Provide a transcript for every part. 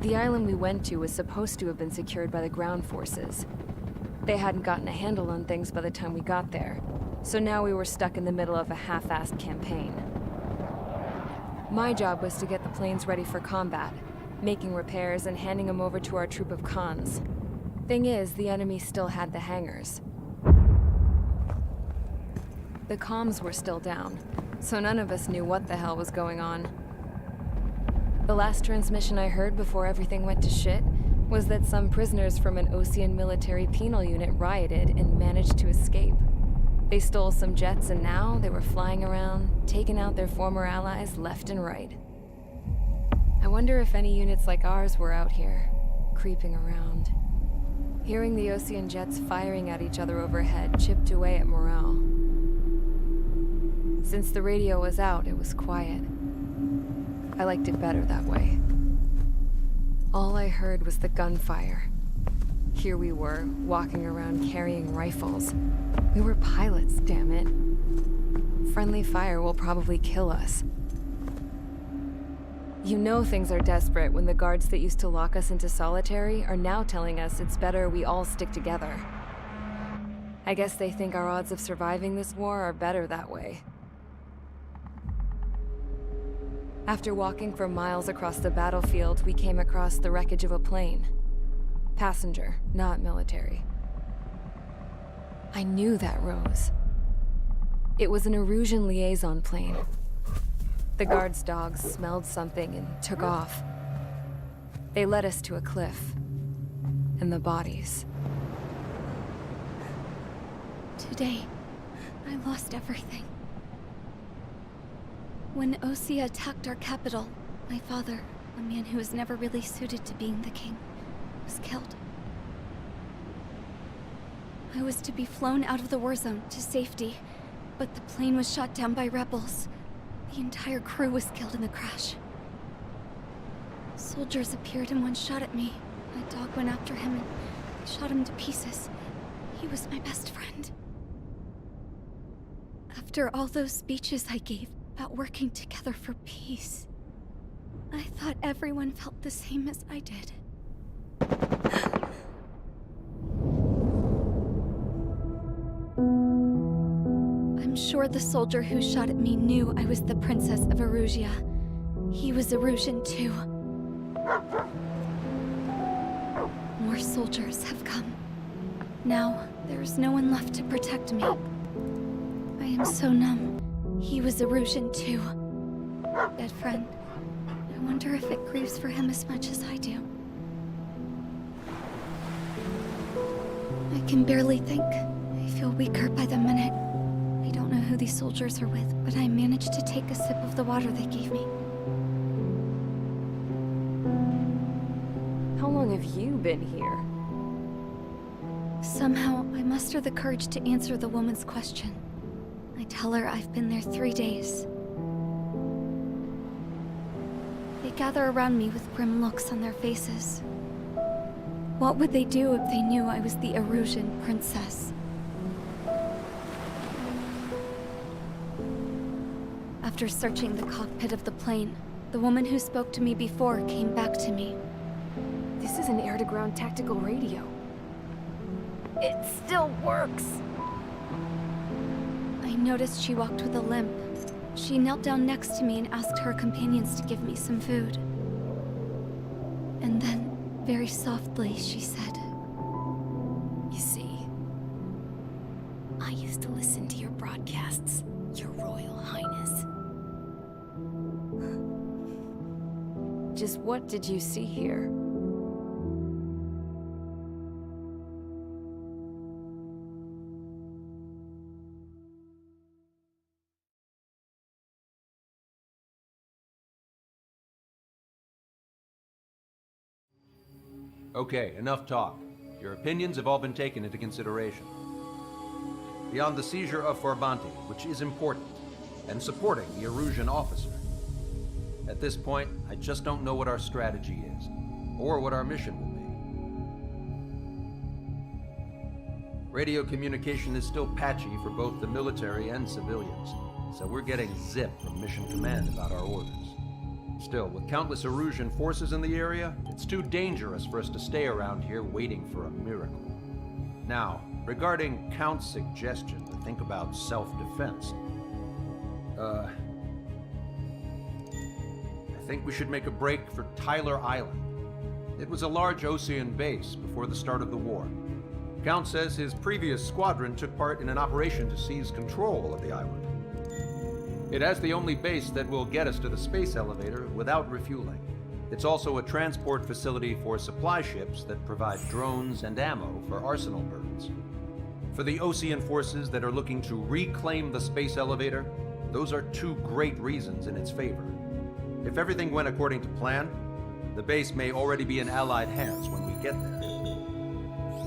The island we went to was supposed to have been secured by the ground forces. They hadn't gotten a handle on things by the time we got there, so now we were stuck in the middle of a half-assed campaign. My job was to get the planes ready for combat, making repairs and handing them over to our troop of cons. Thing is, the enemy still had the hangars. The comms were still down, so none of us knew what the hell was going on. The last transmission I heard before everything went to shit was that some prisoners from an Osean military penal unit rioted and managed to escape. They stole some jets and now they were flying around, taking out their former allies left and right. I wonder if any units like ours were out here, creeping around. Hearing the Osean jets firing at each other overhead chipped away at morale. Since the radio was out, it was quiet. I liked it better that way. All I heard was the gunfire. Here we were, walking around carrying rifles. We were pilots, damn it. Friendly fire will probably kill us. You know things are desperate when the guards that used to lock us into solitary are now telling us it's better we all stick together. I guess they think our odds of surviving this war are better that way. After walking for miles across the battlefield, we came across the wreckage of a plane. Passenger, not military. I knew that rose. It was an Erusian liaison plane. The guard's dogs smelled something and took off. They led us to a cliff. And the bodies. Today, I lost everything. When Osea attacked our capital, my father, a man who was never really suited to being the king, was killed. I was to be flown out of the war zone to safety, but the plane was shot down by rebels. The entire crew was killed in the crash. Soldiers appeared and one shot at me. My dog went after him and shot him to pieces. He was my best friend. After all those speeches I gave about working together for peace, I thought everyone felt the same as I did. I'm sure the soldier who shot at me knew I was the Princess of Erusia. He was Erusian too. More soldiers have come. Now, there's no one left to protect me. I am so numb. He was Erusian too. Dead friend. I wonder if it grieves for him as much as I do. I can barely think. I feel weaker by the minute. I don't know who these soldiers are with, but I managed to take a sip of the water they gave me. How long have you been here? Somehow, I muster the courage to answer the woman's question. I tell her I've been there 3 days. They gather around me with grim looks on their faces. What would they do if they knew I was the Erusian princess? After searching the cockpit of the plane, the woman who spoke to me before came back to me. This is an air-to-ground tactical radio. It still works! I noticed she walked with a limp. She knelt down next to me and asked her companions to give me some food. And then, very softly, she said, "You see, I used to listen to your broadcasts, Your Royal Highness." Just what did you see here? Okay, enough talk. Your opinions have all been taken into consideration. Beyond the seizure of Forbanti, which is important, and supporting the Erusian officer, at this point, I just don't know what our strategy is, or what our mission will be. Radio communication is still patchy for both the military and civilians, so we're getting zip from Mission Command about our orders. Still, with countless Erusian forces in the area, it's too dangerous for us to stay around here waiting for a miracle. Now, regarding Count's suggestion to think about self-defense, I think we should make a break for Tyler Island. It was a large Osean base before the start of the war. Count says his previous squadron took part in an operation to seize control of the island. It has the only base that will get us to the space elevator without refueling. It's also a transport facility for supply ships that provide drones and ammo for arsenal birds. For the Osean forces that are looking to reclaim the space elevator, those are two great reasons in its favor. If everything went according to plan, the base may already be in Allied hands when we get there.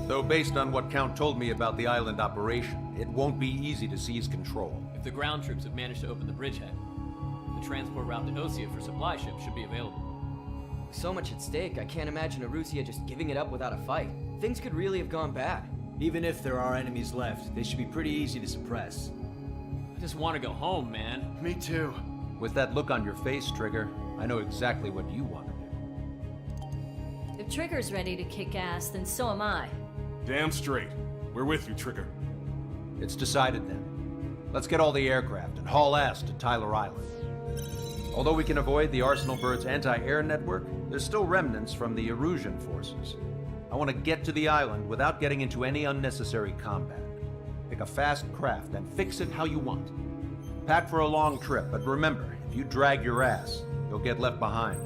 Though based on what Count told me about the island operation, it won't be easy to seize control. If the ground troops have managed to open the bridgehead, the transport route to Osea for supply ships should be available. With so much at stake, I can't imagine Erusia just giving it up without a fight. Things could really have gone bad. Even if there are enemies left, they should be pretty easy to suppress. I just want to go home, man. Me too. With that look on your face, Trigger, I know exactly what you want to do. If Trigger's ready to kick ass, then so am I. Damn straight. We're with you, Trigger. It's decided then. Let's get all the aircraft and haul ass to Tyler Island. Although we can avoid the Arsenal Bird's anti-air network, there's still remnants from the Erusian forces. I want to get to the island without getting into any unnecessary combat. Pick a fast craft and fix it how you want. Pack for a long trip, but remember, if you drag your ass, you'll get left behind.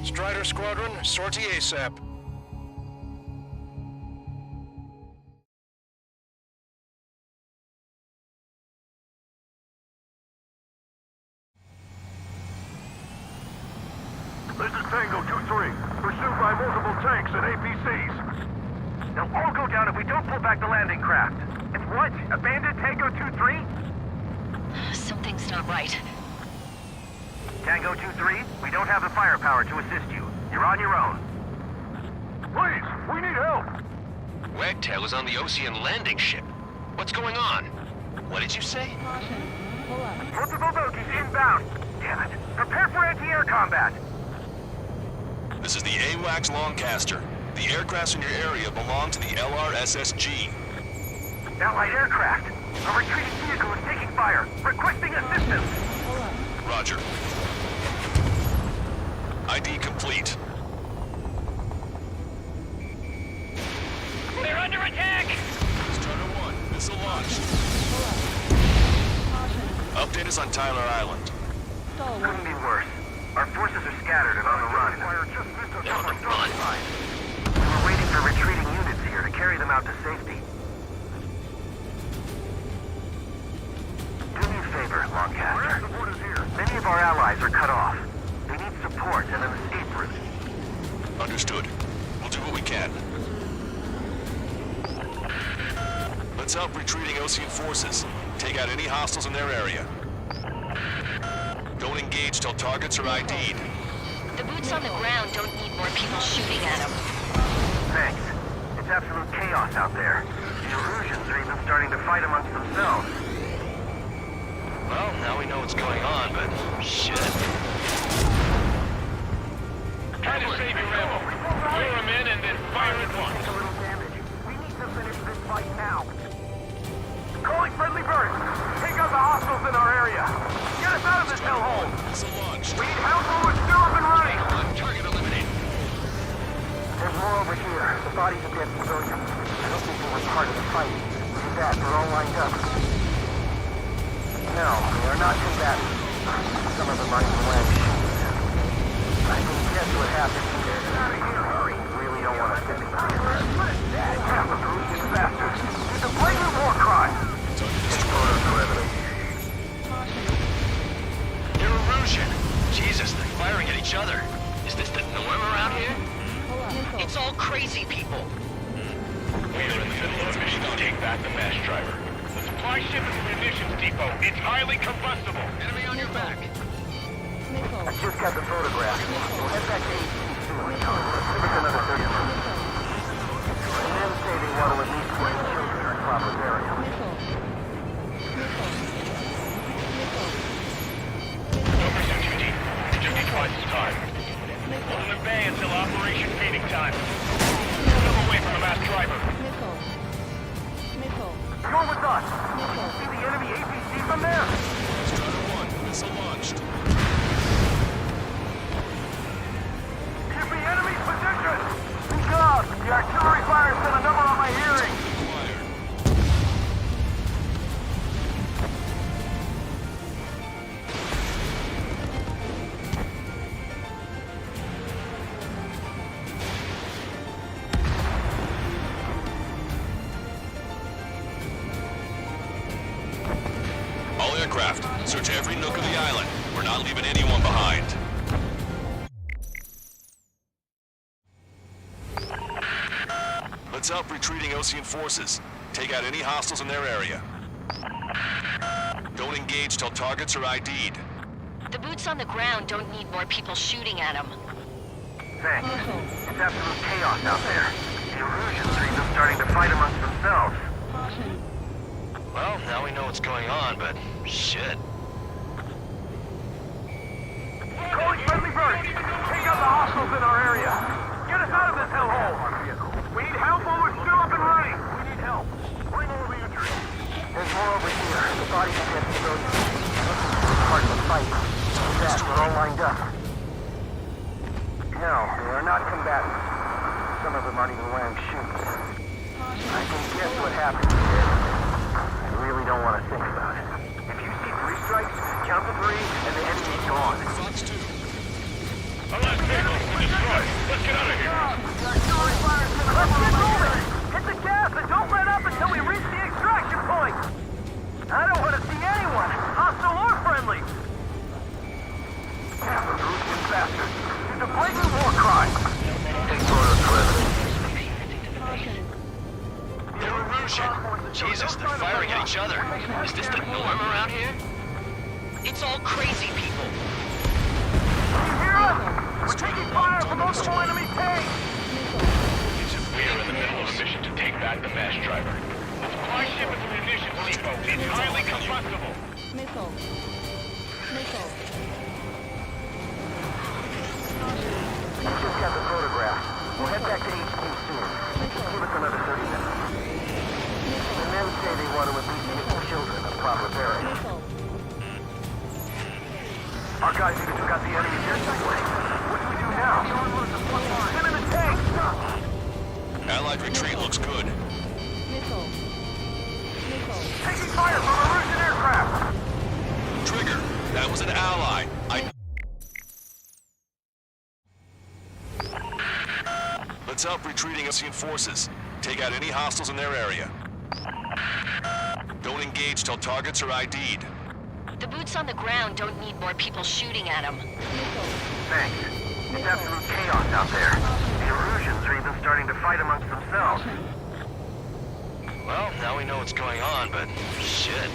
Strider Squadron, sortie ASAP. This is Tango 2-3, pursued by multiple tanks and APCs. They'll all go down if we don't pull back the landing craft. If what? Abandoned Tango 2-3? Something's not right. Tango 2-3, we don't have the firepower to assist you. You're on your own. Please, we need help! Wagtail is on the Osean landing ship. What's going on? What did you say? Multiple bogies inbound. Damn it. Prepare for anti-air combat. This is the AWACS Lancaster. The aircrafts in your area belong to the LRSSG. Allied aircraft. A retreating vehicle is taking fire. Requesting assistance. Roger. ID complete. They're under attack! Strider 1, missile launched. Update is on Tyler Island. Couldn't be worse. Our forces are scattered and on the run. We were waiting for retreating units here to carry them out to safety. Do me a favor, Lancaster. Many of our allies are cut off. They need support and an escape route. Understood. We'll do what we can. Let's help retreating Osean forces. Take out any hostiles in their area. Don't engage till targets are ID'd. The boots on the ground don't need more people shooting at them. Thanks. It's absolute chaos out there. Erosions are even starting to fight amongst themselves. Well, now we know what's going on, but shit. Try to save your ammo. Clear them in and then fire at once. A little damage. We need to finish this fight now. Calling friendly birds. Take out the hostiles in our area. Get us out of this hellhole. We need help or we're still up and running. Target eliminated. There's more over here. The bodies of dead civilians. I don't think they were part of the fight. Look at that. They're all lined up. No, they are not combatants. Some of them aren't even wearing shoes. I can guess what happened. Get out of here, hurry. Really don't want to think about it. Half of those get faster. It's a blatant war crime. Take photos for evidence. Erosion. Jesus, they're firing at each other. Is this the norm around here? It's all crazy people. We're in the middle of a mission to take back the mass driver. The supply ship is a munitions depot. It's highly combustible. Enemy on your back. I just got the photograph. We'll head back to HEVC soon. Give us another 30 minutes. And then say they want to at least 20 children in proper burial. No pursuit, UT. Just need twice as time. Hold them at bay until operation feeding time. Step away from the mass driver. Go with us. See the enemy APC from there? Strider 1, missile launched. Keep the enemy's position. Speak up. The artillery fire sent a number on my hearing. All aircraft, search every nook of the island. We're not leaving anyone behind. Let's help retreating Osean forces. Take out any hostiles in their area. Don't engage till targets are ID'd. The boots on the ground don't need more people shooting at them. Thanks. It's absolute chaos out there. The Erosions are even starting to fight amongst themselves. Well, now we know what's going on, but shit. Calling friendly birds. Take out the hostiles in our area. Get us out of this hellhole. We need help or we're still up and running. We need help. Bring over your tree. There's more over here. The bodies of dead civilians. Part of the fight. Look at that. They're all lined up. No, they are not combatants. Some of them aren't even wearing shoes. I can guess what happened here. I really don't want to think about it. If you see 3 strikes, count to 3, and the enemy's gone. Fox 2. Our last vehicle was destroyed. Let's get out of here. Let's get moving. Hit the gas and don't let up until we reach the extraction point. I don't want to see anyone, hostile or friendly. Half of those get faster. It's a blatant war crime. Take photos for evidence. Erosion. Jesus, they're firing at each other. Is this the norm around here? It's all crazy people. Can you hear us? We're taking fire from multiple enemy tanks. We're in the middle of a mission to take back the mass driver. The supply ship is a munitions depot. It's highly combustible. I just got the photograph. We'll head back to HQ soon. Give us another 30 minutes. The men say they want to at least get the children a proper burial. Our guys even took out the enemy jet away. What do we do now? Send in the tank! Allied retreat looks good. Taking fire from a Russian aircraft! Trigger, that was an ally. Let's help retreating Osean forces. Take out any hostiles in their area. Don't engage till targets are ID'd. The boots on the ground don't need more people shooting at them. Thanks. It's absolute chaos out there. The Erosions are even starting to fight amongst themselves. Well, now we know what's going on, but shit.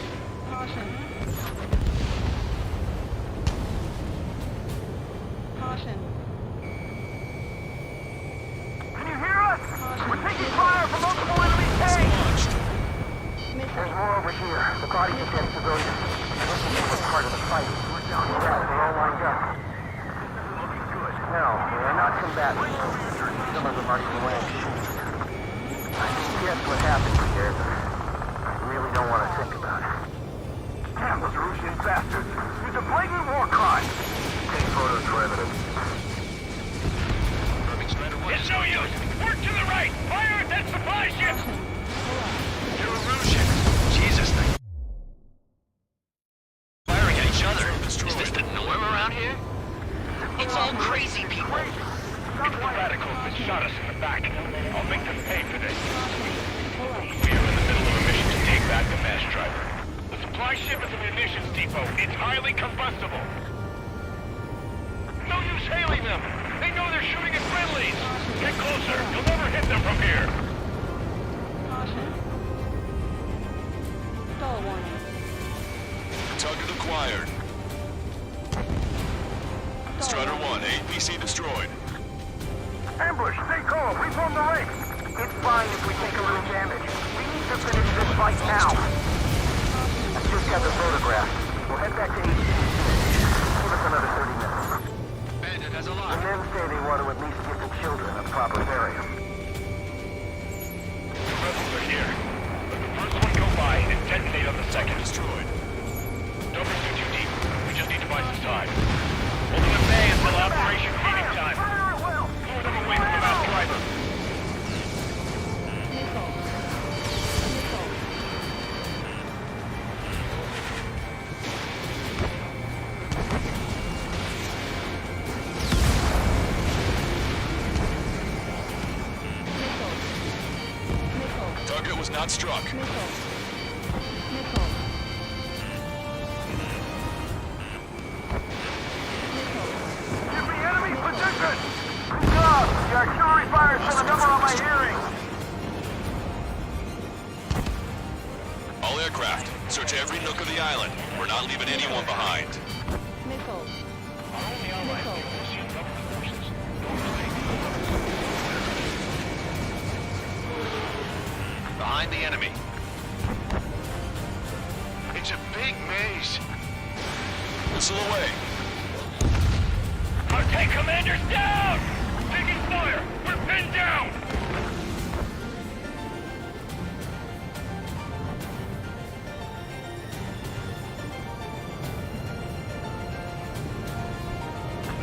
Can you hear us? We're taking fire from multiple enemy tanks! the bodies of dead civilians. This was part of the fight. Yeah, they're all lined up. Looking good. No, they're not combatants. Some of them are even wearing shoes. I can guess what happened here, but I really don't want to think about it. Damn, those Russian bastards. It's a blatant war crime. Take photos for evidence. It's no use! Work to the right! Fire at that supply ship! They're Russian. Jesus, they firing at each other. Is this the norm around here? It's all crazy people. It's the radicals that shot us in the back. I'll make them pay for this. We are in the middle of a mission to take back the mass driver. The supply ship is a munitions depot. It's highly combustible. No use hailing them. They know they're shooting at friendlies. Get closer. You'll never hit them from here. Stall warning. Target acquired. Strider 1, APC destroyed. Ambush, stay calm. We form the ranks. It's fine if we take a little damage. We need to finish this fight now. I just got the photograph. We'll head back to HEVC. Give us another 30 minutes. Bandit has a The lot. men say they want to at least give the children a proper burial. The rebels are here. Let the first one go by and detonate on the second. Destroyed. Don't pursue too deep. We just need to buy some time. Hold them at bay until Operation Feeding Time. Lure them away from the mass driver. Target was not struck. Give me enemy position! Good job! The artillery fire sent a number on my hearing! All aircraft, search every nook of the island. We're not leaving anyone behind. Behind the enemy. It's a big maze. Whistle away. Our tank commander's down! Taking fire! We're pinned down!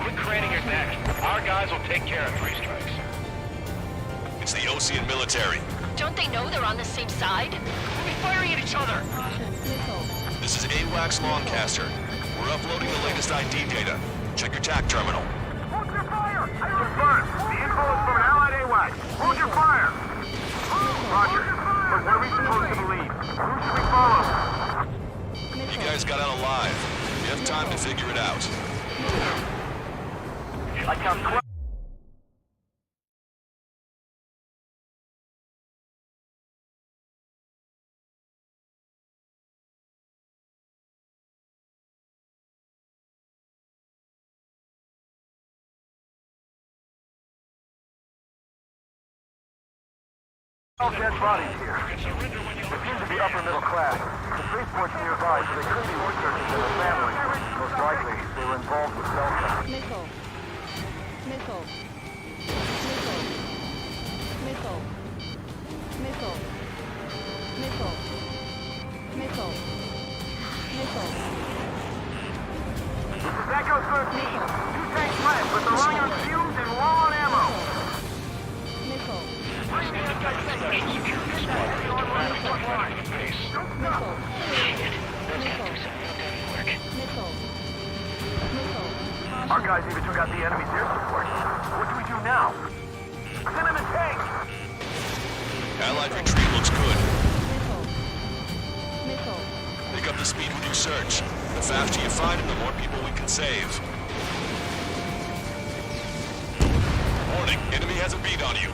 Quit craning your neck. Our guys will take care of 3 strikes. It's the Ocean military. Don't they know they're on the same side? We'll be firing at each other. This is AWACS Lancaster. We're uploading the latest ID data. Check your TAC terminal. Hold your fire! Confirmed. The info is from an allied AWAC. Hold your fire! Roger. But what are we supposed to believe? Who should we follow? You guys got out alive. You have time to figure it out. I count 12. All dead bodies here. They seem to be upper middle class. The spaceport's nearby, so they could be researchers and their families. Most likely, they were involved with Delta. Missile. Missile. Missile. Missile. Missile. Missile. Missile. This is Echo 13. 2 tanks left, but they're running on fumes and low on ammo. Missile. Our guys even took out the enemy's air support. What do we do now? Send them in tanks! Allied retreat looks good. Missile. Pick up the speed with your search. The faster you find them, the more people we can save. Warning, enemy has a beat on you.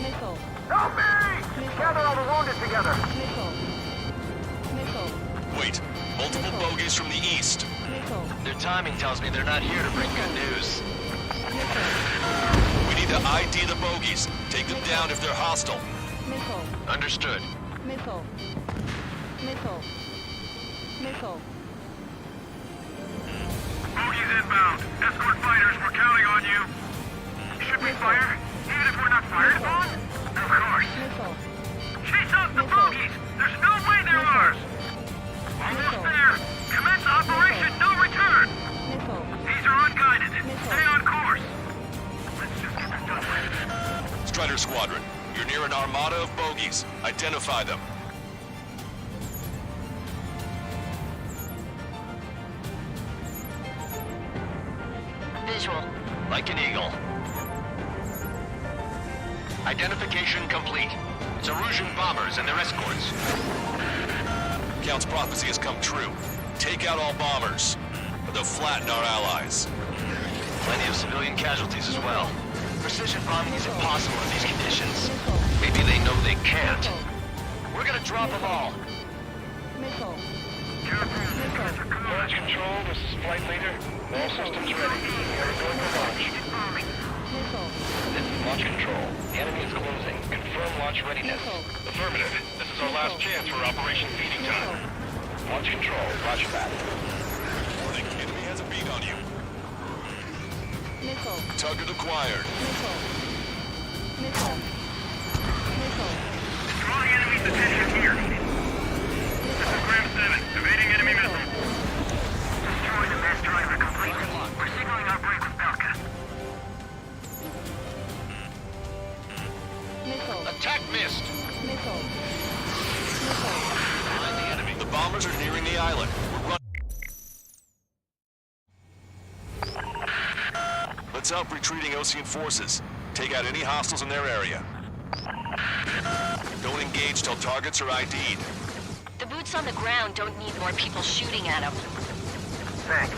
Missile. Help me! Gather all the wounded together. Missile. Missile. Wait, multiple bogies from the east. Missile. Their timing tells me they're not here to bring good news. We need to ID the bogies. Take them down if they're hostile. Missile. Understood. Missile. Missile. Missile. Bogies inbound. Escort fighters, we're counting on you. Should we fire? Even if we're not fired upon? Of course. Missile. Chase out the bogies! There's no way they're ours! Almost there! Commence operation no return! Missile. These are unguided. Stay on course. Let's just get this done with. Strider Squadron, you're near an armada of bogies. Identify them. Visual. Like an eagle. Identification complete. It's Erusian bombers and their escorts. Count's prophecy has come true. Take out all bombers, or they'll flatten our allies. Plenty of civilian casualties as well. Precision bombing is impossible in these conditions. Maybe they know they can't. We're gonna drop them all. Missile. Launch control, this is flight leader. All systems ready. We are going to launch. Missile. This is launch control. The enemy is closing. Confirm launch readiness. Affirmative. This is our last chance for Operation Feeding Time. Launch control. Roger that. Warning, enemy has a beat on you. Missile. Target acquired. Missile. Missile. Missile. Drawing enemy's attention here. This is Graham 7. Evading enemy missile. Destroy the best driver completely. We're signaling our break with Belka. Missile. Attack missed. Missile. Missile. Behind the enemy. The bombers are nearing the island. We're running. Let's help retreating Osean forces. Take out any hostiles in their area. Don't engage till targets are ID'd. The boots on the ground don't need more people shooting at them. Thanks.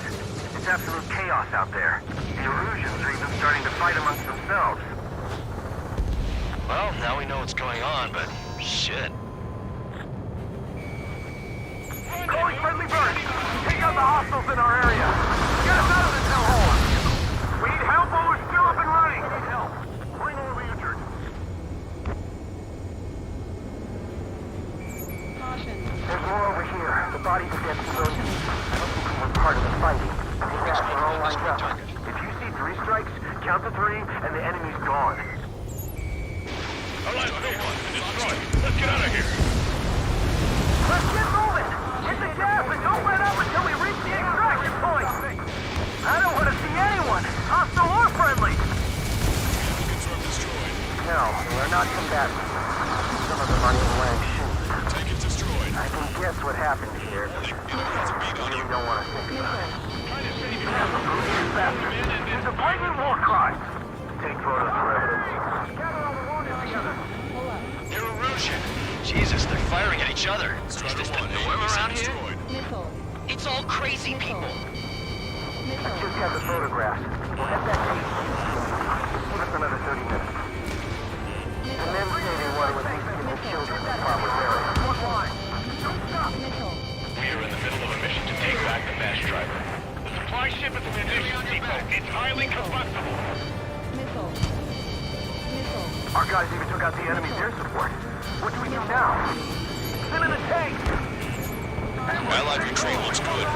It's absolute chaos out there. The Erusians are even starting to fight amongst themselves. Well, now we know what's going on, but shit. Calling friendly bird! Take out the hostiles in our area! Get us out of this hellhole! We need help while we're still up and running! We need help! Bring all the injured! Caution. There's more over here. The bodies of dead civilians. I don't think we were part of the fighting. Take that, we're all lined up. If you see 3 strikes, count to 3, and the enemy's gone. Allied one, destroyed. Let's get out of here. Let's get moving! Hit the gas and don't let up until we reach the extraction point! I don't want to see anyone, hostile or friendly! Confirmed destroyed. No, they are not combatants. Some of them are even wearing shoes. Take it destroyed. I can guess what happened here. Warning, enemy has a beat on you. You don't want to think about it. There's a blatant war crime! Take photos for evidence. Gather all the wounded together. They're Erusian. Jesus, they're firing at each other. Is Strider this the 1, norm APC around here? destroyed. Missile. It's all crazy people. I just have the photographs. We'll have that tape. Give us another 30 minutes. The men say they want to at least give the children the proper burial. Missile. We are in the middle of a mission to take back the mass driver. The supply ship is a munitions depot. It's highly combustible. Missile. Missile. Our guys even took out the enemy's air support. What do we do now? Send in the tank! Allied retreat looks good.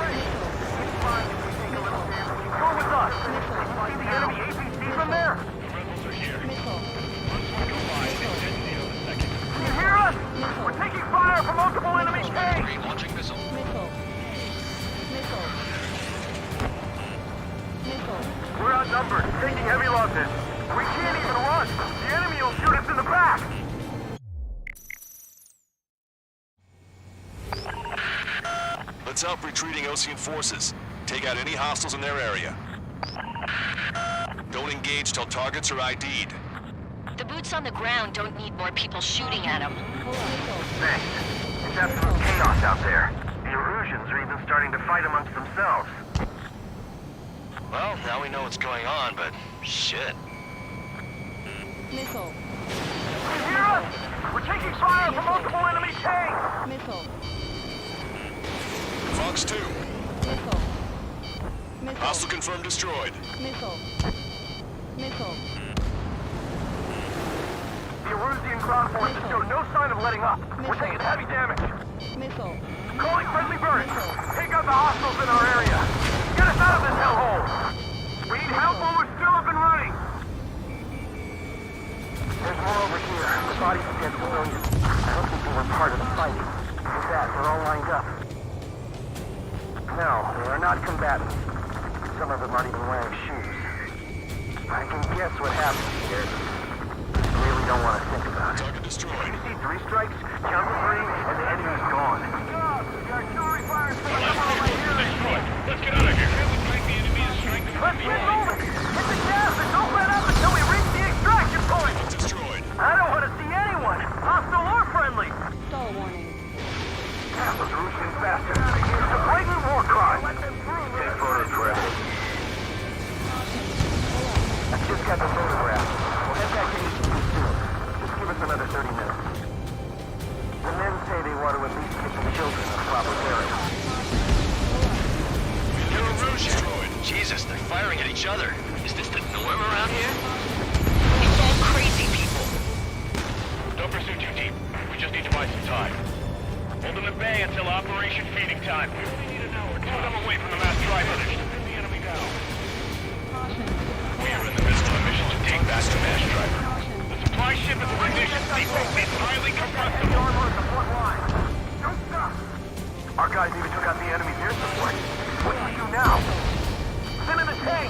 Go with us! See the enemy APC from there? The rebels are here. Missile. Once we go by, they detonate on the second. Can you hear us? We're taking fire from multiple enemy tanks! Launching missile. Missile. Missile. Missile. We're outnumbered, taking heavy losses. We can't even run. The enemy will shoot us in the back. Let's help retreating Osean forces. Take out any hostiles in their area. Don't engage till targets are ID'd. The boots on the ground don't need more people shooting at them. Thanks. It's absolute chaos out there. The Erusians are even starting to fight amongst themselves. Well, now we know what's going on, but shit. Missile. Can you hear us? We're taking fire from multiple enemy tanks! Missile. Fox 2. Missile. Missile. Hostile confirmed destroyed. Missile. Missile. The Erusian ground forces show no sign of letting up. We're taking heavy damage. Missile. Calling friendly birds. Take out the hostiles in our area. Get us out of this hellhole. We need help while we're still up and running. There's more over here. The bodies of dead civilians. I don't think they were part of the fight. With that, they're all lined up. No, they are not combatants. Some of them aren't even wearing shoes. I can guess what happened here. I really don't want to think about it. Target destroyed. You see 3 strikes, count to 3, and the enemy's gone. Good job! The artillery fire's going to come over here. Let's get out of here. Let's get moving! Hit the gas and don't let up until we reach the extraction point! Destroyed. I don't want to see anyone, hostile or friendly! Stall warning. Those Russian bastards. It's a blatant war crime! Take photos for evidence. I just got the photograph. We'll head back to HEVC soon. Just give us another 30 minutes. The men say they want to at least get the children a proper burial. Destroyed. Jesus, they're firing at each other. Is this the norm around here? It's all crazy people. Don't pursue too deep. We just need to buy some time. Hold them at bay until Operation Feeding Time. We only need an hour. Keep them away from the mass driver. Pin the enemy down. We are in the midst of a mission to take back the mass driver. The supply ship is a munitions depot. It's highly compressible. Don't stop! Our guys even took out the enemy's air support. What do we do now? Send in the tank!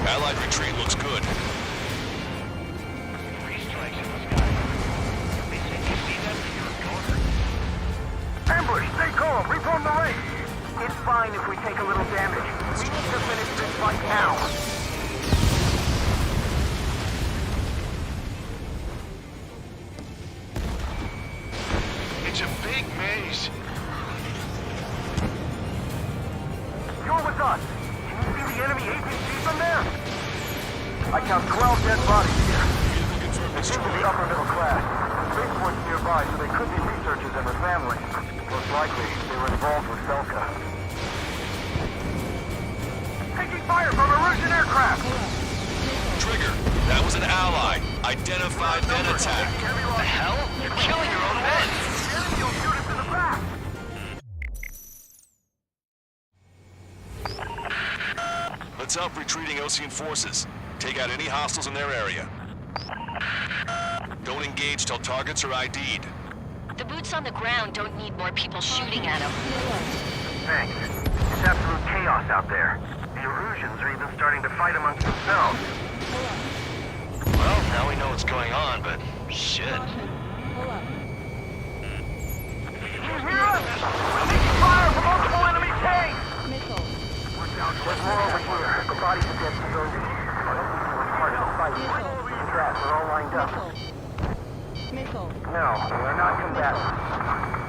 Allied retreat looks good. 3 strikes in the sky. They say you see that when you're a goner. Ambush! Stay calm! Reform the race! It's fine if we take a little damage. We need to finish this fight now. It's a big maze. You're with us. Can you see the enemy HEVC from there? I count 12 dead bodies here. They seem to be upper middle class. Spaceport's nearby, so they could be researchers and their families. Most likely, they were involved with Velka. Taking fire from a Russian aircraft! Trigger, that was an ally. Identified, then attack. The hell? You're killing your own men. The enemy will shoot us in the back! Let's help retreating Osean forces. Take out any hostiles in their area. Don't engage till targets are ID'd. The boots on the ground don't need more people shooting at them. Thanks. It's absolute chaos out there. The Erusians are even starting to fight amongst themselves. Well, now we know what's going on, but shit. You hear us? We're taking fire from multiple enemy tanks! There's more over here. The bodies of dead civilians. I don't think they were part of the fight. With that, they're all lined up. No, they are not combatants.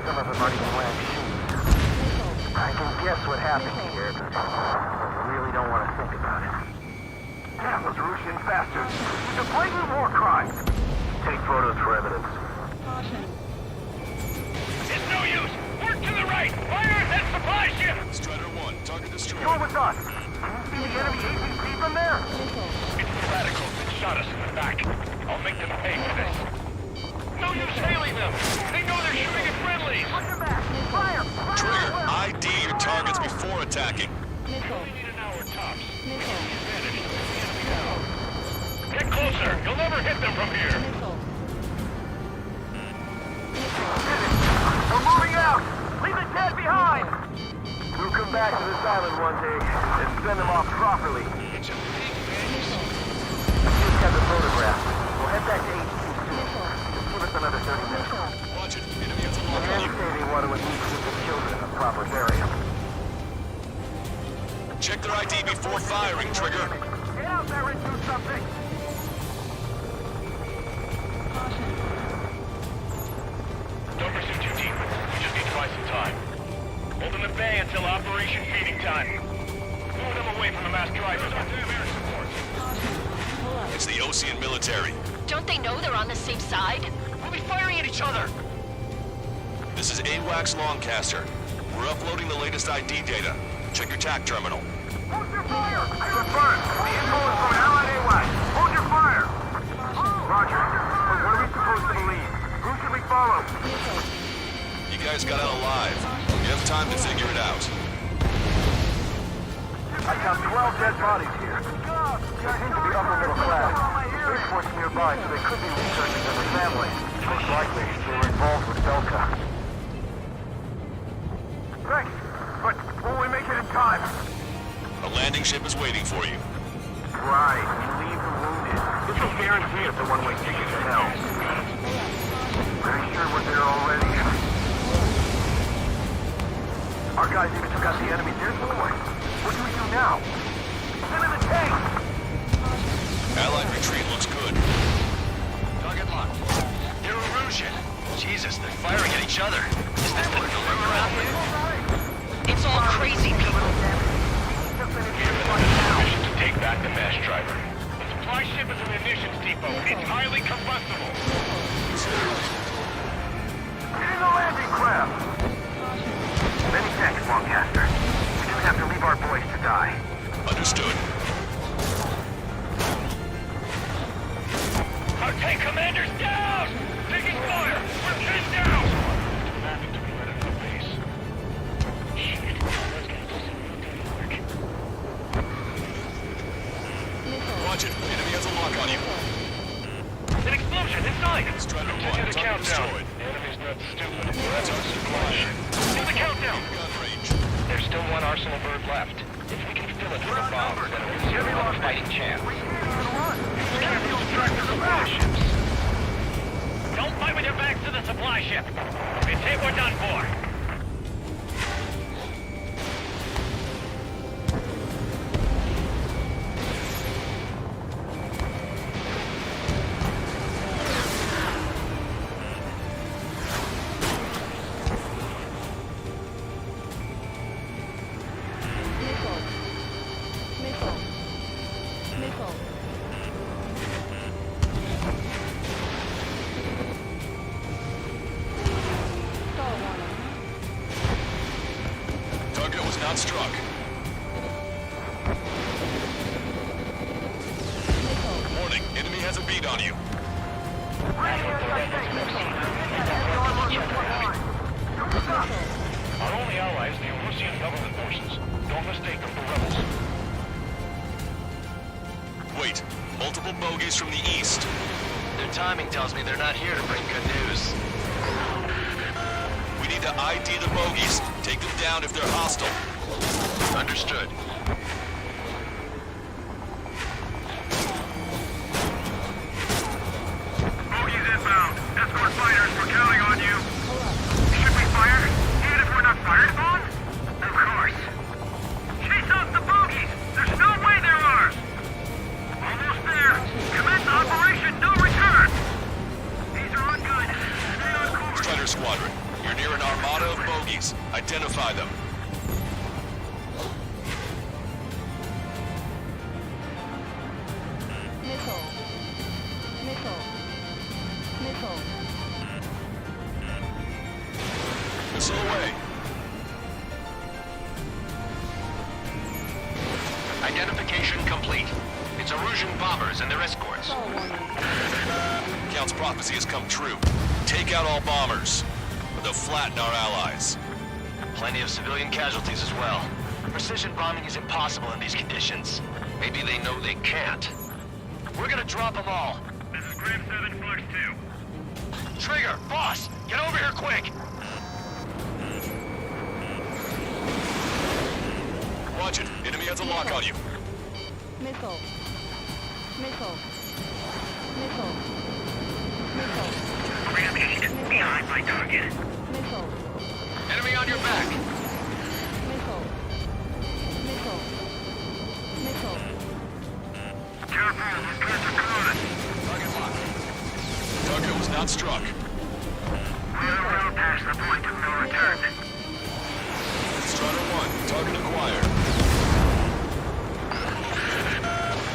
Some of them aren't even wearing shoes. I can guess what happened here, but I really don't want to think about it. Damn those Russian bastards! It's a blatant war crime! Take photos for evidence. It's no use! Work to the right! Fire at supply ship! Strider 1, target destroyed. You're with us! Can you see the enemy HEVC from there? It's the radicals that shot us in the back. I'll make them pay for this. No use hailing them! They know they're shooting at friendlies! Watch your back! Fire! Trigger, ID your targets before attacking. We need an hour tops. Get closer! You'll never hit them from here! We're moving out! Leave the dead behind! We'll come back to this island one day and send them off properly. It's a big maze. I just got the photograph. We'll head back to HEVC soon. Just give us another 30 minutes. Watch it. Enemy has a The men say they want to at least give the children a proper burial. Check their ID before firing, Trigger. Get out there and do something! Don't pursue too deep. We just need to buy some time. Hold them at bay until Operation Feeding Time. Move them away from the mass drivers. It's the Osean military. Don't they know they're on the same side? We'll be firing at each other. This is AWACS Lanczos. We're uploading the latest ID data. Check your TAC terminal. Hold your fire! Confirm! The info is from Allied AWACS. Hold your fire! Roger. But what are we supposed to believe? Who should we follow? You guys got out alive. nearby, so they could be researching as a family. Most likely, they were involved with Belka. Thanks, but will we make it in time? A landing ship is waiting for you. Right, we leave the wounded. This will guarantee us a one-way ticket to hell. Pretty sure we're there already. Our guys even took out the enemy's air support. What do we do now? Send in the tank! Allied retreat looks good. Target locked. They're Erusian. Jesus, they're firing at each other. Is this the norm around here? It's all crazy people. Mission to take back the mass driver. The supply ship is a munitions depot. It's highly combustible. Get in the landing craft! Many thanks, Lancaster. We didn't have to leave our boys to die. Understood. Our tank commander's down! Taking fire! We're pinned down! Nothing to be let into the base. Shit. Those guys just didn't work. Watch it. Enemy has a lock on you. An explosion inside! Strider 1, Continue the target countdown. destroyed. The enemy's not stupid. That's our supply ship. Do the countdown! Gun range. There's still one Arsenal bird left. If we can fill it with a bomb, then we have a fighting chance. We can't distract the supply ships. Don't fight with your backs to the supply ship. If it's hit, we're done for. Target was not struck. Warning, enemy has a bead on you. Our only allies, the Erusian government forces. Don't mistake them for rebels. Wait, multiple bogies from the east. Their timing tells me they're not here to bring good news. We need to ID the bogies. Take them down if they're hostile. Understood. Bogies inbound. Escort fighters, we're counting on you. Should we fire? Even if we're not fired upon? Of course. Chase out the bogies! There's no way they're ours! Almost there. Commence operation, no return! These are unguided. Stay on course. Strider Squadron, you're near an armada of bogies. Identify them. Missile away. Identification complete. It's Erusian bombers and their escorts. Count's prophecy has come true. Take out all bombers. Or they'll flatten our allies. Plenty of civilian casualties as well. Precision bombing is impossible in these conditions. Maybe they know they can't. We're gonna drop them all. This is Grim 7 Flux 2. Trigger, boss, get over here quick! Watch it. Enemy has a lock on you. Missile. Ram 8, behind my target. Enemy on your back! Careful, these guys are coming. Target locked. Target was not struck. We're well past the point of no return. Strider 1, target acquired.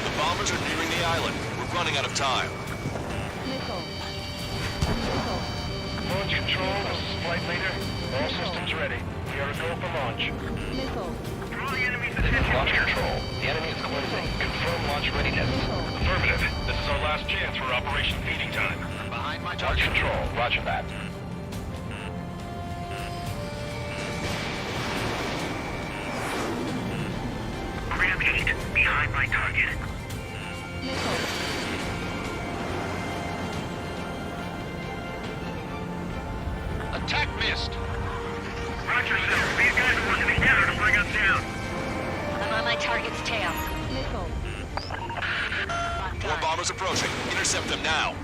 The bombers are nearing the island. We're running out of time. Launch control, this is flight leader. All systems ready. We are a go for launch. Draw the enemy's This is attention. launch control. The enemy is closing. Confirm launch readiness. Affirmative. This is our last chance for Operation Feeding Time. Behind my Launch target. control. Roger that. Ram 8, behind my target. Attack missed. Roger, sir. These guys are working together to bring us down. I'm on my target's tail. More bombers approaching. Intercept them now.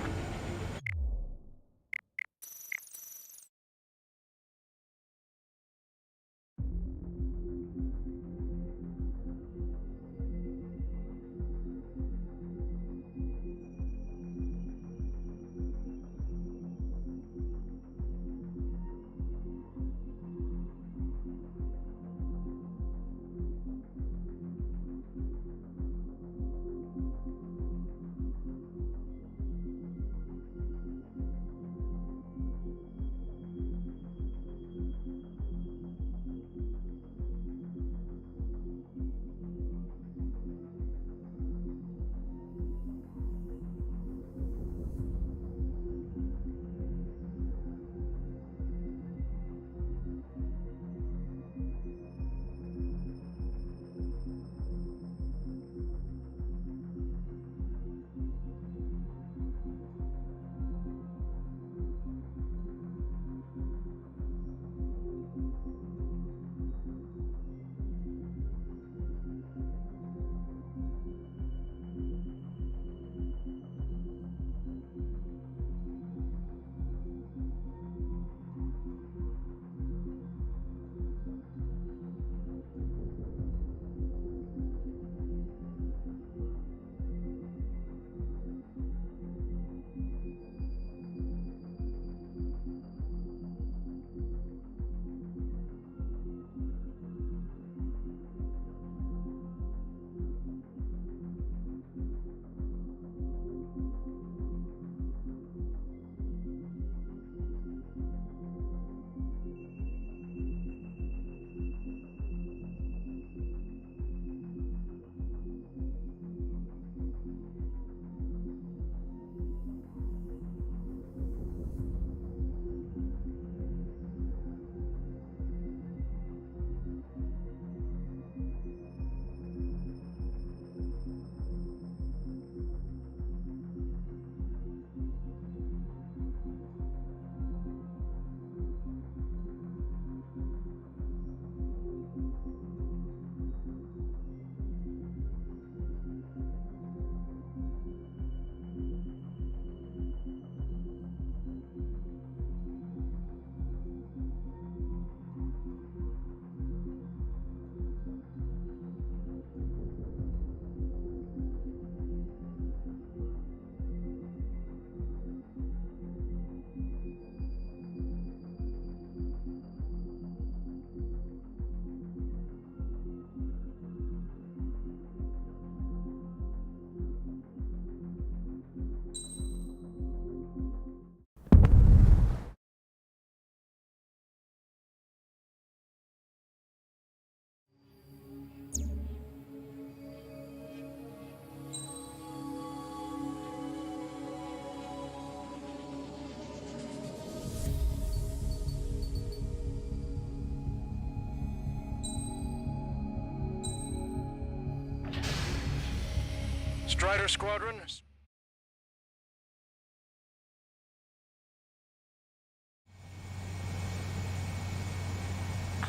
Strider Squadron. This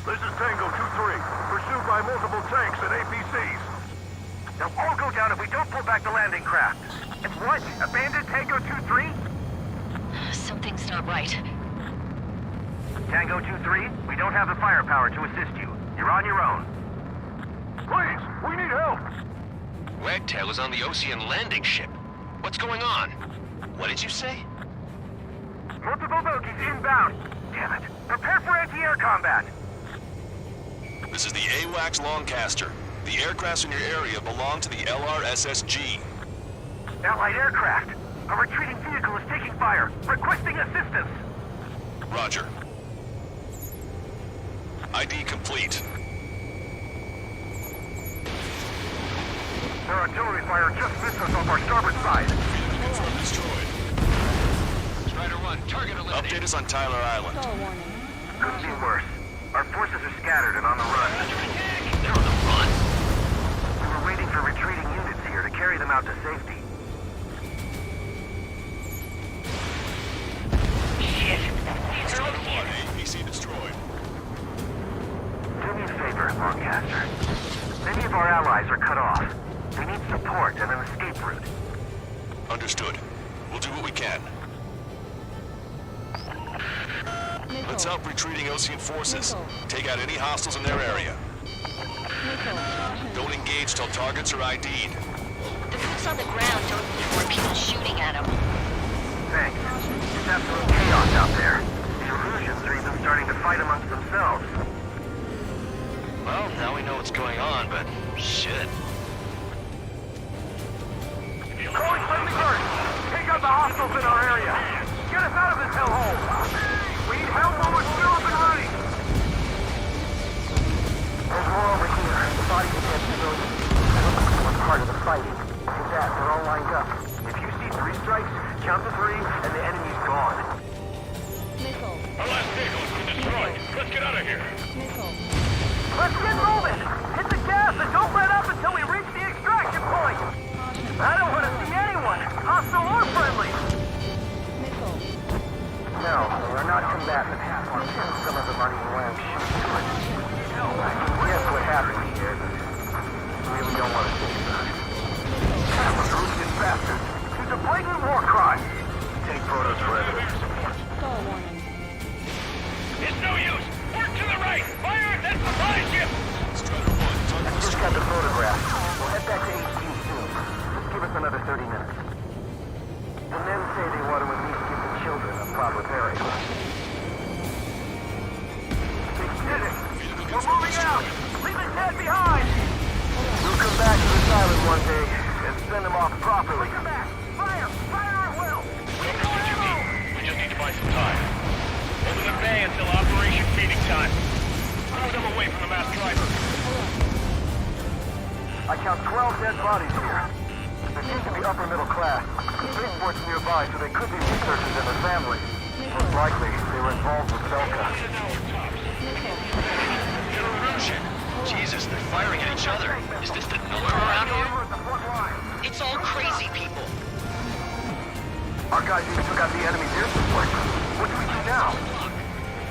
is Tango 2-3, pursued by multiple tanks and APCs. They'll all go down if we don't pull back the landing craft. And what? Abandoned Tango 2-3? Something's not right. Tango 2-3, we don't have the firepower to assist you. You're on your own. Please, we need help! Wagtail is on the Ocean landing ship. What's going on? What did you say? Multiple bogies inbound. Damn it. Prepare for anti-air combat. This is the AWACS Lancaster. The aircrafts in your area belong to the LRSSG. Allied aircraft. A retreating vehicle is taking fire. Requesting assistance. Roger. ID complete. Their artillery fire just missed us off our starboard side. Confirmed destroyed. Strider 1, target eliminated. Update us on Tyler Island. Couldn't be worse. Our forces are scattered and on the run. They're on the run? We were waiting for retreating units here to carry them out to safety. Shit. These are We'll do what we can. Let's help retreating Osean forces. Take out any hostiles in their area. Don't engage till targets are ID'd. The boots on the ground don't need more people shooting at them. Thanks. It's absolute chaos out there. The Erusians are even starting to fight amongst themselves. Well, now we know what's going on, but shit. Calling friendly birds! Take out the hostiles in our area! Get us out of this hellhole! We need help while we're still up and running! There's more over here. The bodies of dead civilians. One part of the fighting. Look at that, they're all lined up. If you see 3 strikes, count to 3, and the enemy's gone. Our last vehicle has been destroyed. Let's get out of here. Let's get moving! Hit the gas and don't let up until we reach the extraction point! I don't want to see anyone, hostile or friendly! No, we're not combatant. Some of them aren't even wearing shoes. Guess what happened here? Really don't want to think about it. Erusian bastards! It's a blatant war crime! Take photos for evidence. It's no use. Work to the right. Fire at that supply ship. Strider 1, target I just got the photograph. We'll head back to HQ soon. Just give us another 30 minutes. The men say they want to at least give the children a proper burial. We did it! We're moving out! Leave the dead behind! We'll come back to this island one day and send them off properly. Come back! Fire! Fire at will! We just need to buy some time. Open the bay until Operation Feeding Time. Move them away from the mass driver. I count 12 dead bodies here. They seem to be upper middle class. Spaceport's nearby, so they could be researchers and their families. Most likely, they were involved with Belka. Erusian. Jesus, they're firing at each other. Is this the norm around here? It's all crazy people. Our guys even took out the enemy's air support. What do we do now?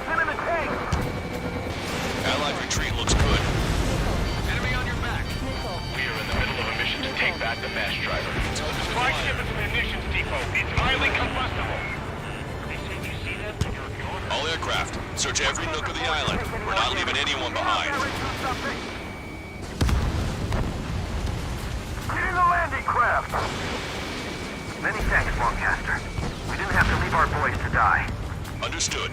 Send in the tank! Allied retreat looks good. Enemy on your back. We are in the middle of a mission to take back the mass driver. The supply ship is a munitions depot. It's highly combustible. They said you see that? All aircraft, search every nook of the island. We're not leaving anyone behind. Get in the landing craft! Many thanks, Lancaster. We didn't have to leave our boys to die. Understood.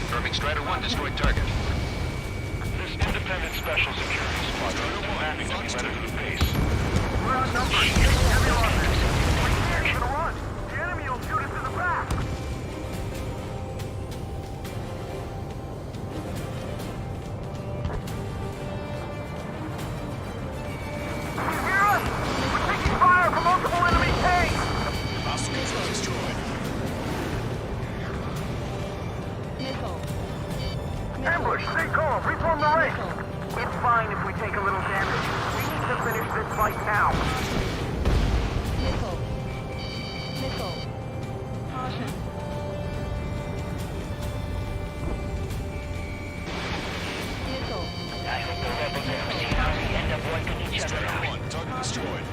Confirming Strider 1 destroyed target. This independent special security squadron is demanding that we let it to the base. We're outnumbered. Heavy losses. We can't even run. The enemy will shoot us in the back. You hear us? We're taking fire from multiple enemy tanks. Hostile control destroyed. Ambush, stay calm, reform the ranks. It's fine if we take a little damage. We need to finish this fight now. I hope the rebels never see how we end up wiping each other Strider out. 1, target destroyed.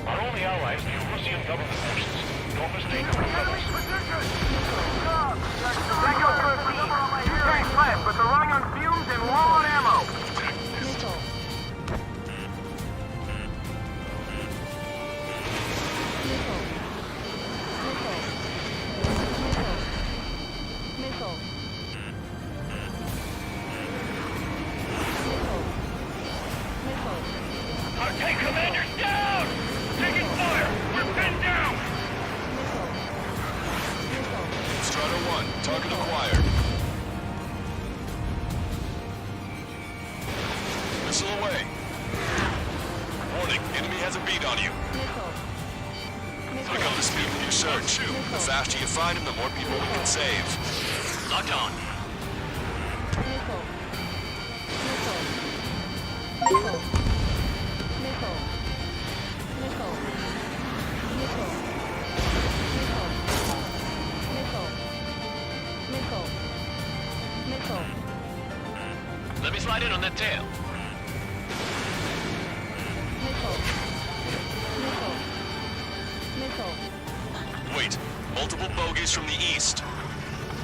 Our only allies, the Erusian government forces. Don't mistake them for rebels. Echo 13. Two tanks left, but they're running on fumes and low on ammo. Our tank commander's down! Taking fire! We're pinned down! Strider 1, target acquired. Missile away. Warning, enemy has a beat on you. Click on the speed with your search. The faster you find him, the more people we can save. Locked on. Let me slide in on that tail. Wait, multiple bogies from the east.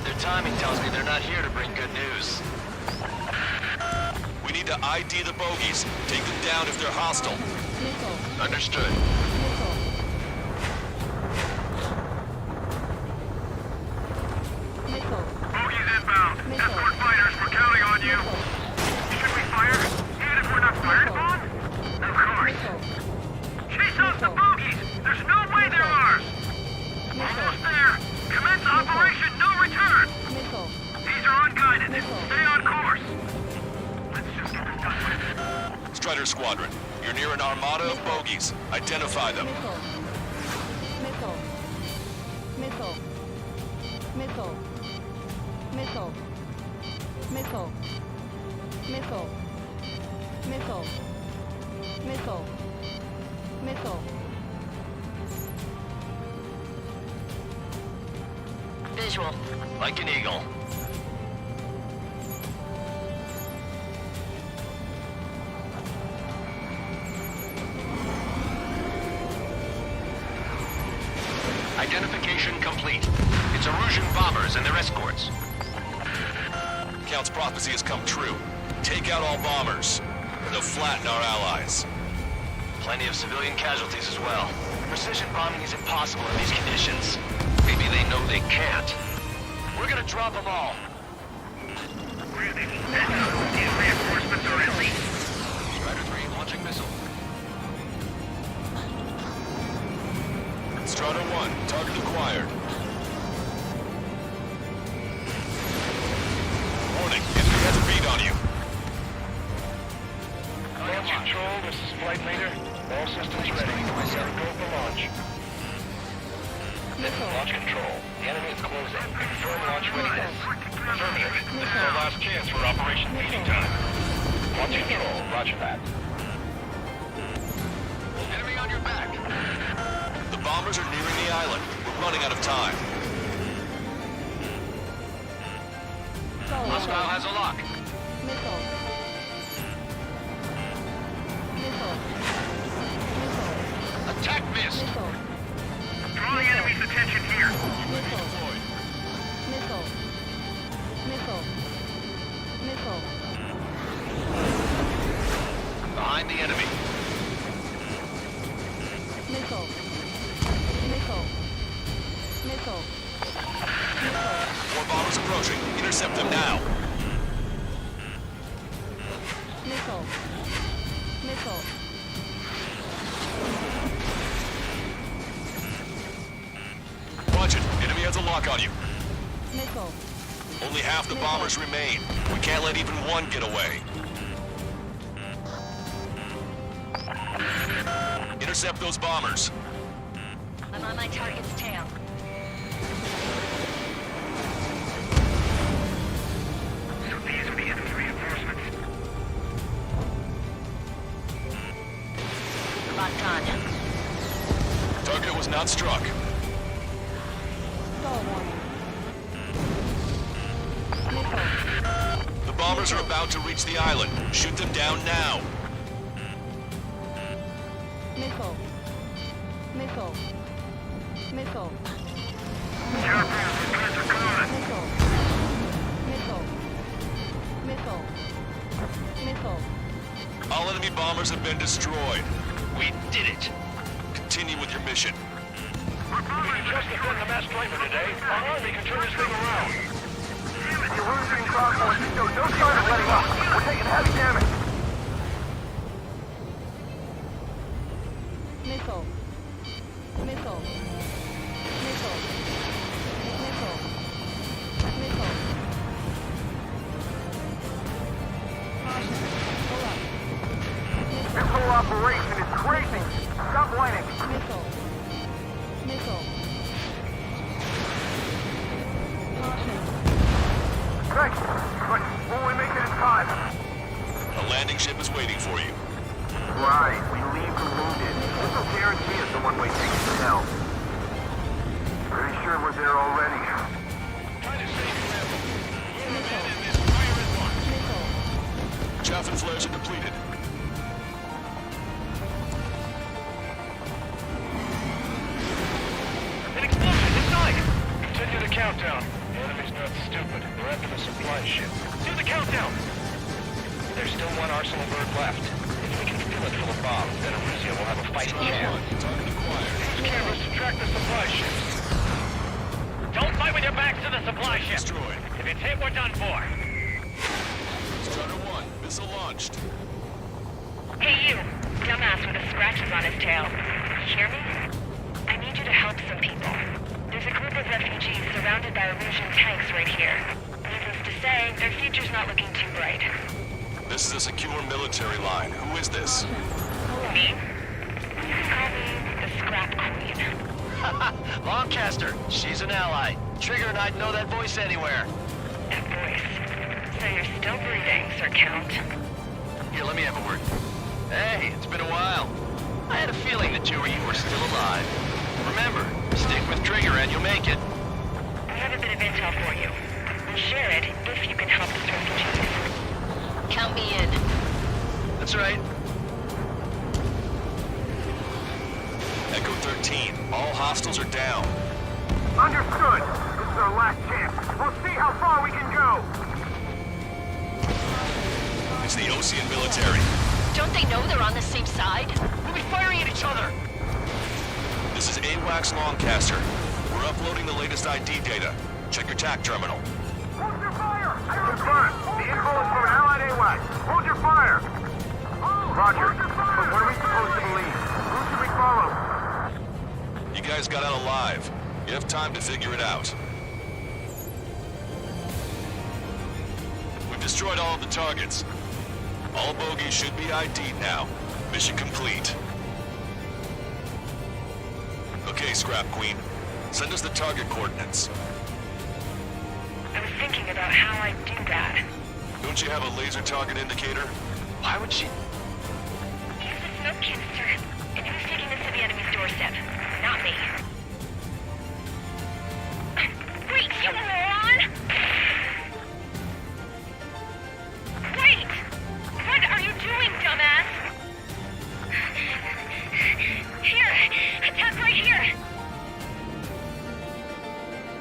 Their timing tells me they're not here to bring good news. We need to ID the bogies. Take them down if they're hostile. Understood. Bogies inbound. Escort fighters, we're counting on you. Should we fire? Even if we're not fired upon? Of course. Chase out the bogies! There's no way they're ours! Almost there! Commence Operation No Return! These are unguided. Stay on course. Let's just get them done with. Strider Squadron, you're near an armada of bogies. Identify them. Visual. Like an eagle. Identification complete. It's Erusian bombers and their escorts. Count's prophecy has come true. Take out all bombers. They'll flatten our allies. Plenty of civilian casualties as well. Precision bombing is impossible in these conditions. Maybe they know they can't. We're gonna drop them all. These reinforcements are elite. Strider 3 launching missile. Strider 1, target acquired. Warning, enemy has a beat on you. Launch control, this is flight leader. All systems ready. Go for launch. This is launch control. The enemy is closing. Confirm launch readiness. Affirmative. This is our last chance for Operation Feeding Time. Launch control, roger that. Enemy on your back. The bombers are nearing the island. We're running out of time. Hostile has a lock. Attack missed. Draw the enemy's attention here. Behind the enemy. More bombers approaching. Intercept them now. Watch it. Enemy has a lock on you. Only half the bombers remain. We can't let even one get away. Intercept those bombers. I'm on my target's tail. So these are the enemy reinforcements. Locked on. Target was not struck. The bombers are about to reach the island. Shoot them down now. All enemy bombers have been destroyed. We did it. Continue with your mission. We can just defend the mass driver today. Our army can turn this thing around. The Erusian convoy, no sign of letting up. We're taking heavy damage. This whole operation is crazy. Stop whining. Thanks, but will we make it in time? A landing ship is waiting for you. Right, we leave the wounded. This will guarantee us the one-way ticket to hell. Pretty sure we're there already. Try to save your level. We'll abandon this fire at once. Chaff and flares are depleted. countdown. The enemy's not stupid. We're after the supply ship. Do the countdown! There's still one arsenal bird left. If we can fill it full of bombs, then Arussia will have a fighting chance. Use cameras to track the supply ships. Don't fight with your backs to the supply ship. Destroyed. If it's hit, we're done for. Strider 1, missile launched. Hey you, dumbass with the scratches on his tail. You hear me? I need you to help some people. There's a group of refugees surrounded by Erusian tanks right here. Needless to say, their future's not looking too bright. This is a secure military line. Who is this? Me? You can call me the Scrap Queen. Lancaster, she's an ally. Trigger and I'd know that voice anywhere. That voice. So you're still breathing, Sir Count. Here, let me have a word. Hey, it's been a while. I had a feeling the two of you were still alive. Remember, stick with Trigger and you'll make it. I have a bit of intel for you. We'll share it if you can help these refugees. Count me in. That's right. Echo 13, all hostiles are down. Understood. This is our last chance. We'll see how far we can go. It's the Osean military. Don't they know they're on the same side? We'll be firing at each other. This is AWACS Lancaster. We're uploading the latest ID data. Check your TAC terminal. Hold your fire! Confirmed. The info is from an allied AWAC. Hold your fire! Roger. But what are we supposed to believe? Who should we follow? You guys got out alive. You have time to figure it out. We've destroyed all of the targets. All bogies should be ID'd now. Mission complete. Okay, Scrap Queen. Send us the target coordinates. I was thinking about how I'd do that. Don't you have a laser target indicator? Why would she... Use the smoke canister. And who's taking this to the enemy's doorstep? Not me. Wait, you moron! Wait! What are you doing, dumbass? Here! Attack right here!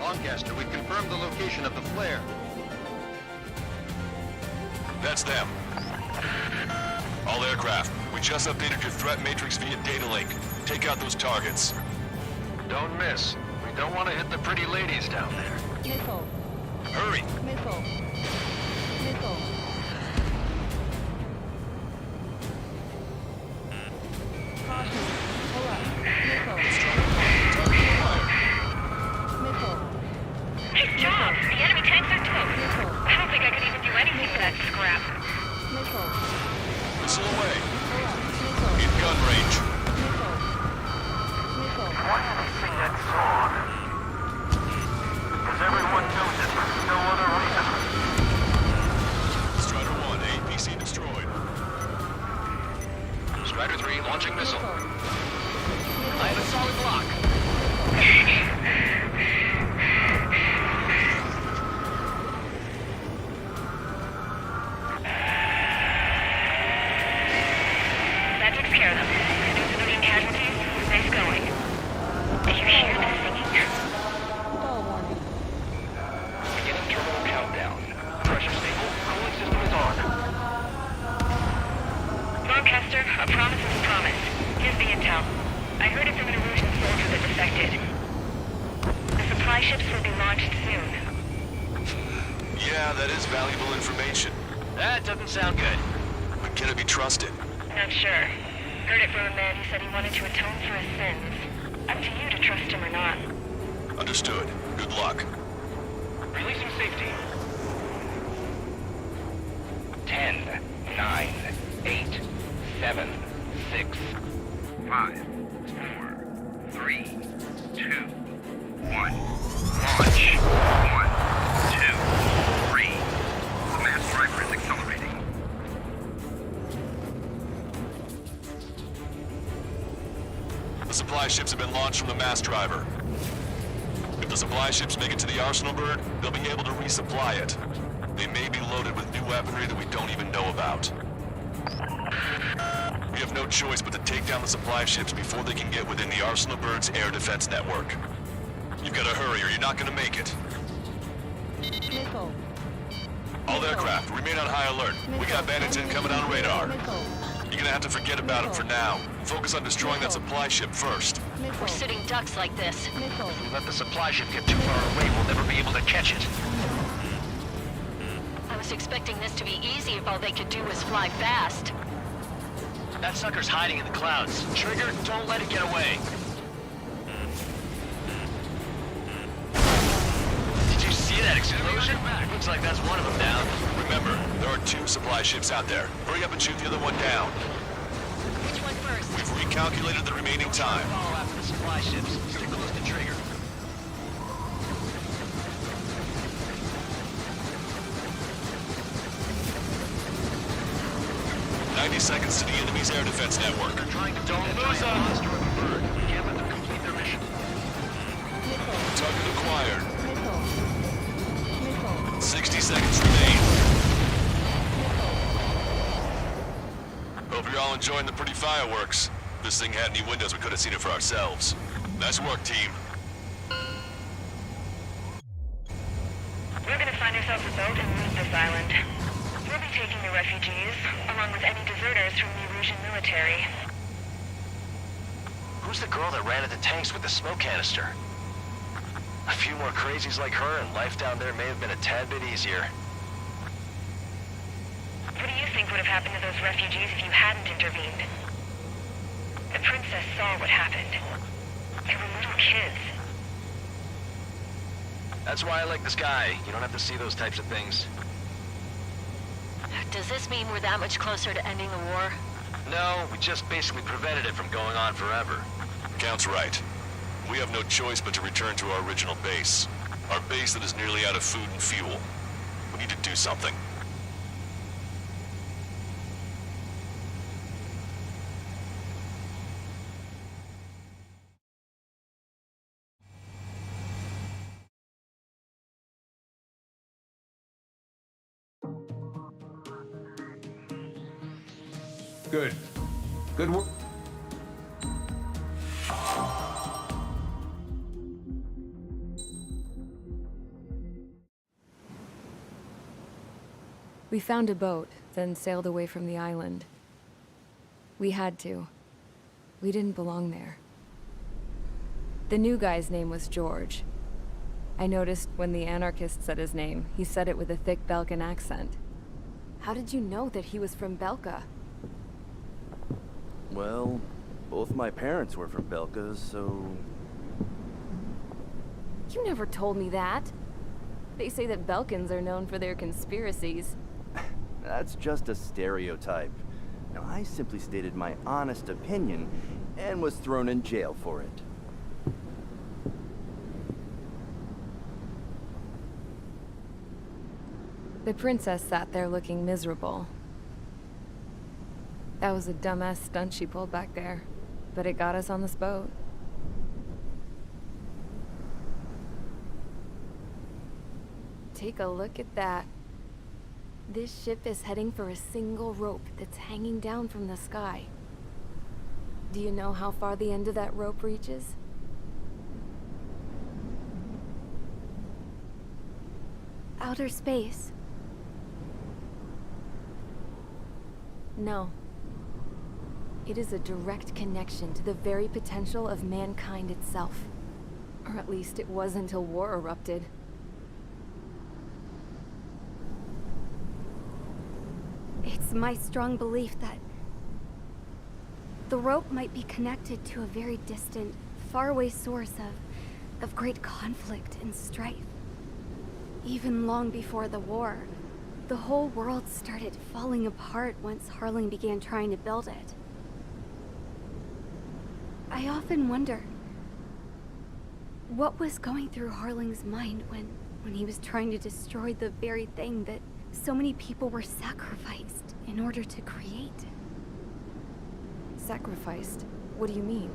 Lancaster, we've confirmed the location of the flare. That's them. All aircraft, we just updated your threat matrix via data link. Take out those targets. Don't miss. We don't want to hit the pretty ladies down there. Missile. Hurry! Missile. Missile. Caution. Pull up. Missile. Missile. Nice job! The enemy tanks are close. Missile. I don't think I could even do anything for that scrap. Missile. Missile away. Pull up. Missile. In gun range. Missile. Missile. Why did they sing that song? Because everyone knows it. No other reason. Strider 1, APC destroyed. Strider 3, launching missile. Missile. I have a solid block. That takes care of them. No civilian casualties. Nice going. Did you hear the singing? Ball warning. Beginning terminal countdown. Pressure stable. Cooling system is on. Lancaster, a promise is a promise. Here's the intel. I heard it from an Erusian soldier that defected. The supply ships will be launched soon. Yeah, that is valuable information. That doesn't sound good. But can it be trusted? Not sure. Heard it from a man who said he wanted to atone for his sins. Up to you to trust him or not. Understood. Good luck. Releasing safety. 10, 9, 8, 7, 6, 5, 4, 3, 2, 1. Launch. 1, 2, 3. The mass driver is accelerating. The supply ships have been launched from the mass driver. If the supply ships make it to the Arsenal bird, they'll be able to resupply it. They may be loaded with new weaponry that we don't even know about. We have no choice but to take down the supply ships before they can get within the Arsenal bird's air defense network. You've got to hurry or you're not going to make it. Missile. All aircraft, remain on high alert. We got bandits incoming on radar. You're gonna have to forget about them for now. Focus on destroying that supply ship first. We're sitting ducks like this. If we let the supply ship get too far away, we'll never be able to catch it. I was expecting this to be easy if all they could do was fly fast. That sucker's hiding in the clouds. Trigger, don't let it get away. Did you see that explosion? Looks like that's one of them down. Remember, there are 2 supply ships out there. Hurry up and shoot the other one down. Which one first? We've recalculated the remaining time. Follow after the supply ships. Stick close to Trigger. Seconds to the enemy's air defense network. Don't lose them! Monster of a bird. You can't let them complete their mission. Target acquired. 60 seconds remain. Hope you're all enjoying the pretty fireworks. If this thing had any windows, we could have seen it for ourselves. Nice work, team. We're gonna find ourselves a boat and leave this island. We'll be taking the refugees, along with any deserters from the Erusian military. Who's the girl that ran at the tanks with the smoke canister? A few more crazies like her, and life down there may have been a tad bit easier. What do you think would have happened to those refugees if you hadn't intervened? The princess saw what happened. They were little kids. That's why I like this guy. You don't have to see those types of things. Does this mean we're that much closer to ending the war? No, we just basically prevented it from going on forever. Count's right. We have no choice but to return to our original base. Our base that is nearly out of food and fuel. We need to do something. Good. Good work. We found a boat, then sailed away from the island. We had to. We didn't belong there. The new guy's name was George. I noticed when the anarchist said his name, he said it with a thick Belkan accent. How did you know that he was from Belka? Well, both my parents were from Belka, so... You never told me that. They say that Belkans are known for their conspiracies. That's just a stereotype. Now, I simply stated my honest opinion and was thrown in jail for it. The princess sat there looking miserable. That was a dumbass stunt she pulled back there, but it got us on this boat. Take a look at that. This ship is heading for a single rope that's hanging down from the sky. Do you know how far the end of that rope reaches? Outer space. No. It is a direct connection to the very potential of mankind itself. Or at least it was until war erupted. It's my strong belief that the rope might be connected to a very distant, faraway source of great conflict and strife. Even long before the war, the whole world started falling apart once Harling began trying to build it. I often wonder what was going through Harling's mind when he was trying to destroy the very thing that so many people were sacrificed in order to create. Sacrificed? What do you mean?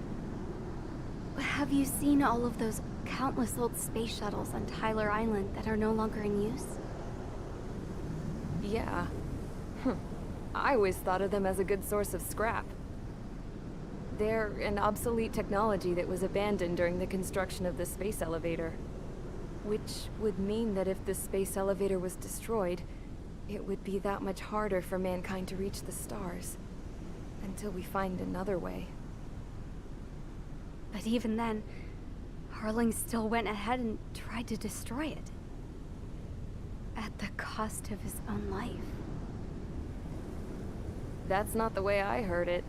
Have you seen all of those countless old space shuttles on Tyler Island that are no longer in use? Yeah. I always thought of them as a good source of scrap. They're an obsolete technology that was abandoned during the construction of the space elevator. Which would mean that if the space elevator was destroyed, it would be that much harder for mankind to reach the stars. Until we find another way. But even then, Harling still went ahead and tried to destroy it. At the cost of his own life. That's not the way I heard it.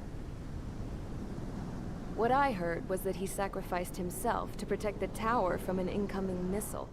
What I heard was that he sacrificed himself to protect the tower from an incoming missile.